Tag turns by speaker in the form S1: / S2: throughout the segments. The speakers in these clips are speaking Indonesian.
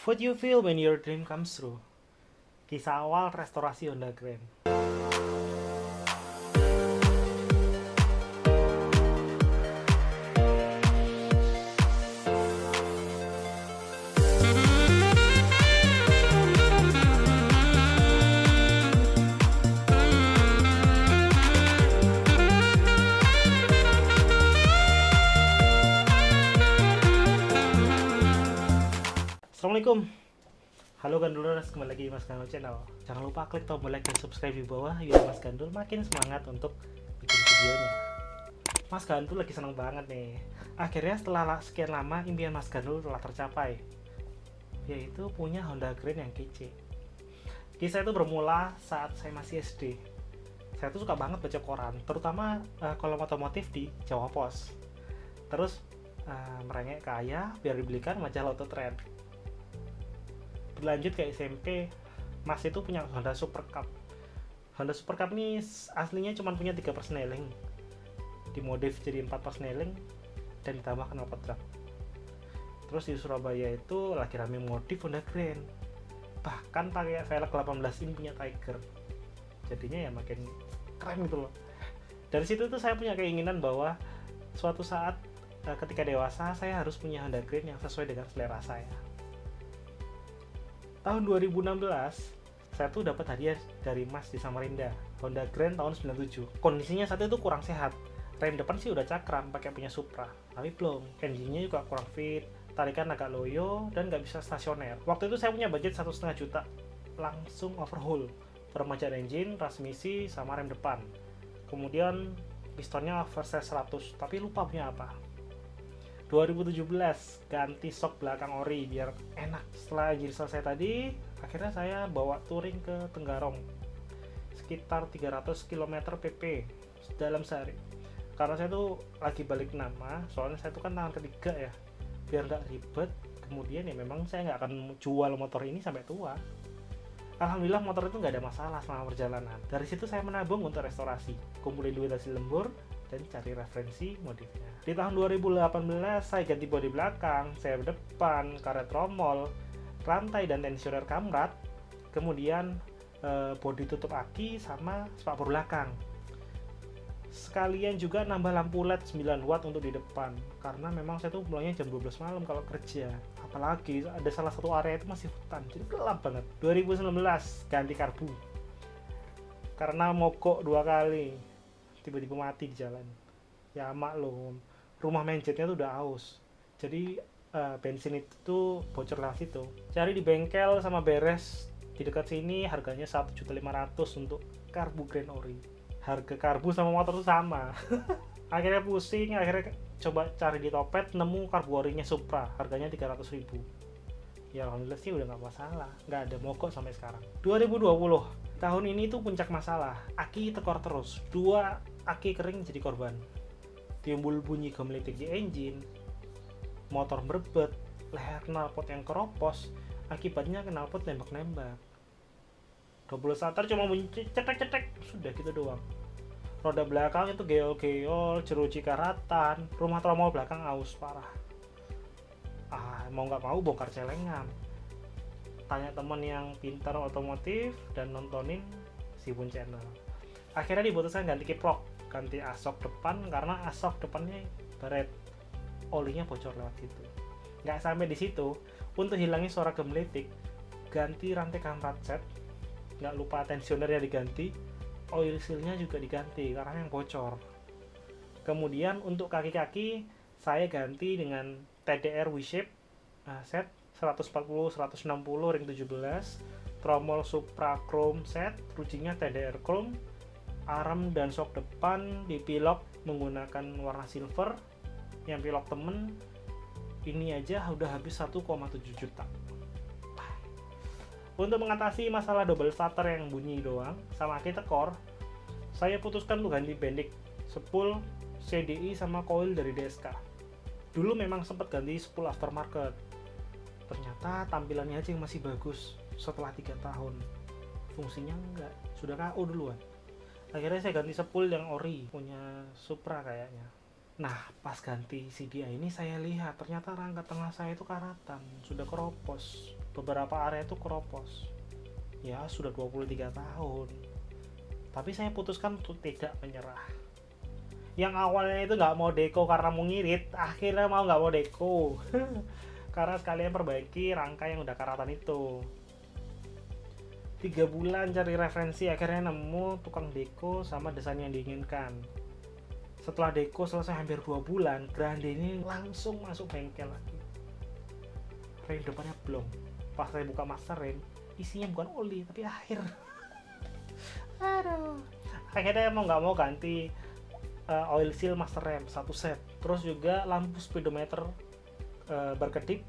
S1: What you feel when your dream comes true? Kisah awal restorasi Honda Grand. Assalamualaikum. Halo Gandulers, kembali lagi di Mas Gandul Channel. Jangan lupa klik tombol like dan subscribe di bawah biar Mas Gandul makin semangat untuk bikin videonya. Mas Gandul lagi seneng banget nih. Akhirnya setelah sekian lama impian Mas Gandul telah tercapai, yaitu punya Honda Grand yang kece. Kisah itu bermula saat saya masih SD. Saya tuh suka banget baca koran, terutama kolom otomotif di Jawa Pos. Terus merengek ke ayah biar dibelikan majalah Auto Trend. Berlanjut ke SMP, Mas itu punya Honda Super Cup. Honda Super Cup ini aslinya cuma punya 3 persneling, dimodif jadi 4 persneling dan ditambah knalpot drum. Terus di Surabaya itu lagi rame modif Honda Grand, bahkan pakai velg 18 in punya Tiger. Jadinya ya makin keren gitu loh. Dari situ tuh saya punya keinginan bahwa suatu saat ketika dewasa saya harus punya Honda Grand yang sesuai dengan selera saya. Tahun 2016 saya tuh dapat hadiah dari Mas di Samarinda, Honda Grand tahun 97. Kondisinya saat itu kurang sehat. Rem depan sih udah cakram pakai punya Supra, tapi belum. Engine-nya juga kurang fit, tarikan agak loyo dan nggak bisa stasioner. Waktu itu saya punya budget 1,5 juta, langsung overhaul, peremajaan engine, transmisi, sama rem depan. Kemudian pistonnya oversize 100, tapi lupa punya apa. 2017 ganti sok belakang ori biar enak. Setelah engine selesai tadi, akhirnya saya bawa touring ke Tenggarong sekitar 300 km pp dalam sehari. Karena saya tuh lagi balik nama, soalnya saya tuh kan tangan ketiga ya, biar nggak ribet. Kemudian ya memang saya nggak akan jual motor ini sampai tua. Alhamdulillah motor itu nggak ada masalah selama perjalanan. Dari situ saya menabung untuk restorasi, kumpulin duit hasil lembur dan cari referensi modifnya. Di tahun 2018 saya ganti bodi belakang, sayap depan, karet tromol, rantai dan tensioner kamrat, kemudian bodi tutup aki sama spakbor belakang. Sekalian juga nambah lampu LED 9 watt untuk di depan, karena memang saya tuh pulangnya jam 12 malam kalau kerja. Apalagi ada salah satu area itu masih hutan, jadi gelap banget. 2019 ganti karbu, karena mogok 2 kali, tiba-tiba mati di jalan. Ya maklum, rumah menjetnya tuh udah aus, jadi bensin itu bocor lewat situ. Cari di bengkel sama beres di dekat sini harganya 1.500.000 untuk karbu Grand Ori. Harga karbu sama motor tuh sama. Akhirnya pusing, akhirnya coba cari di Topet, nemu karbu orinya Supra, harganya 300.000. Ya alhamdulillah sih udah nggak masalah, nggak ada mogok sampai sekarang. 2020 tahun ini tuh puncak masalah, aki tekor terus, 2 aki kering jadi korban. Timbul bunyi gemelitik di engine, motor berbet, leher knalpot yang keropos, akibatnya knalpot nembak-nembak. Double starter cuma bunyi cetek-cetek, sudah gitu doang. Roda belakang itu geol-geol, jeruji karatan, rumah tromol belakang aus parah. Mau nggak mau bongkar celengan. Tanya teman yang pintar otomotif dan nontonin Sibun Channel. Akhirnya diputuskan ganti kiprok, ganti asok depan karena asok depannya baret, olinya bocor lewat situ. Nggak sampai di situ, untuk hilangin suara gemelitik, ganti rantai kamrat set, nggak lupa tensionernya diganti, oil sealnya juga diganti karena yang bocor. Kemudian untuk kaki-kaki saya ganti dengan TDR W-shape set 140-160 ring 17, tromol Supra Chrome set, rujinya TDR Chrome, arm dan shock depan dipilok menggunakan warna silver. Yang pilok temen ini aja udah habis 1,7 juta. Untuk mengatasi masalah double starter yang bunyi doang sama aki tekor, saya putuskan untuk ganti bendik, spool, CDI sama coil dari DSK. Dulu memang sempat ganti spool aftermarket, ternyata tampilannya aja yang masih bagus. Setelah 3 tahun fungsinya enggak, sudah KO duluan. Akhirnya saya ganti spool yang ori, punya Supra kayaknya. Nah, pas ganti CDI ini saya lihat ternyata rangka tengah saya itu karatan, sudah keropos. beberapa area itu keropos. Ya sudah 23 tahun, tapi saya putuskan untuk tidak menyerah. Yang awalnya itu nggak mau deko karena mau ngirit, akhirnya mau nggak mau deko karena sekalian perbaiki rangka yang udah karatan itu. 3 bulan cari referensi, akhirnya nemu tukang deko sama desain yang diinginkan. Setelah deko selesai hampir 2 bulan, Grande ini langsung masuk bengkel lagi. Rem depannya belum. Pas saya buka master rem, isinya bukan oli tapi air. Aduh. Akhirnya mau nggak mau ganti oil seal master rem 1 set. Terus juga lampu speedometer berkedip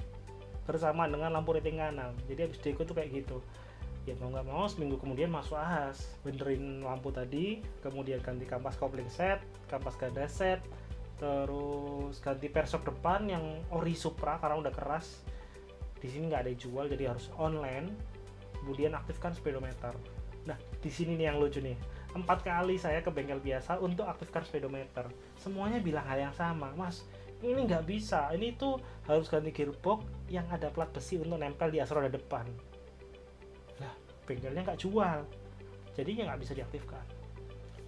S1: bersama dengan lampu rating kanan. Jadi habis deko tuh kayak gitu. Ya mau nggak mau seminggu kemudian masuk ahas, benerin lampu tadi, kemudian ganti kampas kopling set, kampas ganda set, terus ganti persok depan yang ori Supra karena udah keras. Di sini nggak ada dijual jadi harus online. Kemudian aktifkan speedometer. Nah di sini nih yang lucu nih, 4 kali saya ke bengkel biasa untuk aktifkan speedometer, semuanya bilang hal yang sama. Mas, ini nggak bisa, ini tuh harus ganti gearbox yang ada plat besi untuk nempel di as roda depan. Bengkelnya nggak jual, jadinya nggak bisa diaktifkan.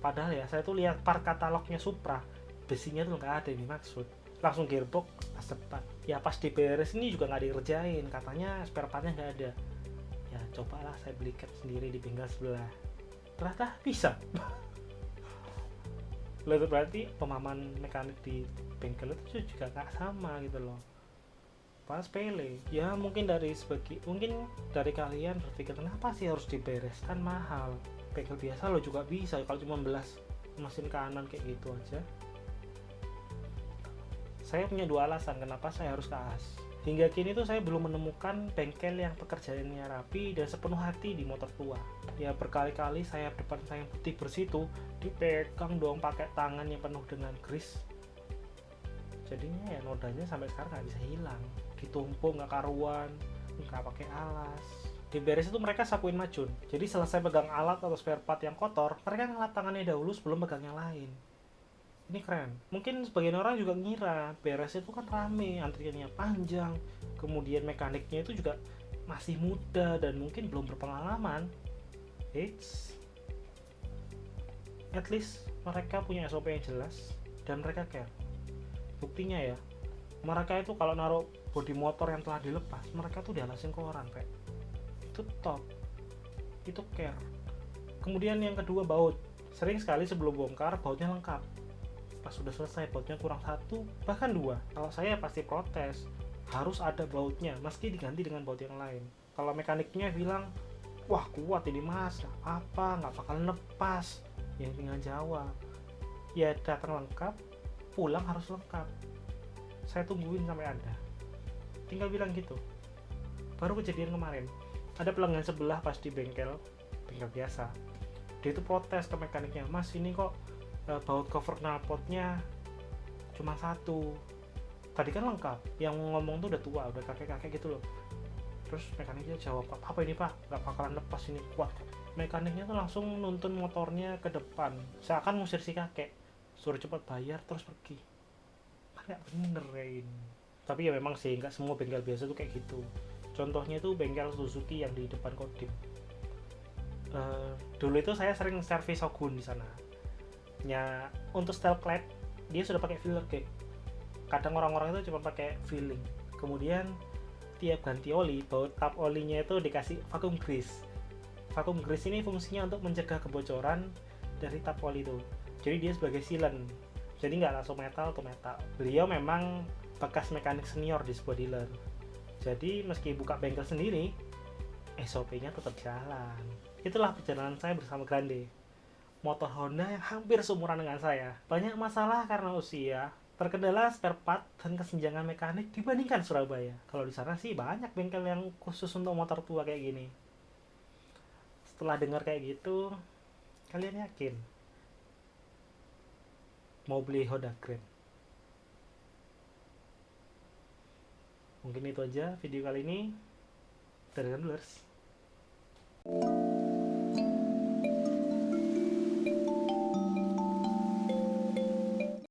S1: Padahal ya saya tuh lihat part katalognya Supra, besinya tuh nggak ada yang dimaksud, langsung gearbox as depan. Ya pas diberes ini juga nggak dikerjain, katanya spare partnya nggak ada. Ya cobalah saya beli cat sendiri di bengkel sebelah, ternyata bisa. Lalu berarti pemahaman mekanik di bengkel itu juga nggak sama gitu loh. Pas sepele ya, mungkin dari kalian berpikir kenapa sih harus dibereskan mahal, bengkel biasa lo juga bisa kalau cuma belas mesin kanan kayak gitu aja. Saya punya 2 alasan kenapa saya harus ke AS. Hingga kini tuh saya belum menemukan bengkel yang pekerjaannya rapi dan sepenuh hati di motor tua. Ya berkali-kali sayap depan saya yang putih bersih tuh dipegang dong pakai tangan yang penuh dengan grease. Jadinya ya nodanya sampai sekarang nggak bisa hilang, ditumpuk nggak karuan, nggak pakai alas. Diberes itu mereka sapuin macun, jadi selesai pegang alat atau spare part yang kotor, mereka ngelap tangannya dahulu sebelum pegang yang lain. Ini keren. Mungkin sebagian orang juga ngira beres itu kan rame, antriannya panjang, kemudian mekaniknya itu juga masih muda dan mungkin belum berpengalaman. At least mereka punya SOP yang jelas dan mereka care. Buktinya ya, mereka itu kalau naruh bodi motor yang telah dilepas, mereka tuh dialasin koran, Pak. Itu top, itu care. Kemudian yang kedua, baut. Sering sekali sebelum bongkar bautnya lengkap, pas sudah selesai bautnya kurang 1 bahkan 2. Kalau saya pasti protes, harus ada bautnya meski diganti dengan baut yang lain. Kalau mekaniknya bilang, wah kuat ini mas, gak apa, gak bakal lepas, ya tinggal jawab, ya datang lengkap, pulang harus lengkap. Saya tungguin sampai ada, tinggal bilang gitu. Baru kejadian kemarin, ada pelanggan sebelah pas di bengkel biasa, dia itu protes ke mekaniknya, mas ini kok baut cover knalpotnya cuma 1, tadi kan lengkap. Yang ngomong tuh udah tua, udah kakek-kakek gitu loh. Terus mekaniknya jawab, apa ini pak, gak bakalan lepas, ini kuat. Mekaniknya tuh langsung nuntun motornya ke depan, seakan ngusir si kakek, suruh cepat bayar terus pergi. Kan gak bener ya ini. Tapi ya memang sih gak semua bengkel biasa tuh kayak gitu. Contohnya itu bengkel Suzuki yang di depan Kodim. Dulu itu saya sering servis Shogun di sana. Ya untuk style clad dia sudah pakai filler cake. Kadang orang-orang itu cuma pakai filling. Kemudian tiap ganti oli, baut tap olinya itu dikasih vacuum grease. Vacuum grease ini fungsinya untuk mencegah kebocoran dari tap oli itu. Jadi dia sebagai sealant. Jadi nggak langsung metal atau metal. Beliau memang bekas mekanik senior di sebuah dealer. Jadi meski buka bengkel sendiri, SOP-nya tetap jalan. Itulah perjalanan saya bersama Grande, motor Honda yang hampir seumuran dengan saya. Banyak masalah karena usia, terkendala spare part dan kesenjangan mekanik dibandingkan Surabaya. Kalau di sana sih banyak bengkel yang khusus untuk motor tua kayak gini. Setelah dengar kayak gitu, kalian yakin mau beli Honda Grand? Mungkin itu aja video kali ini. Dari Gamblers.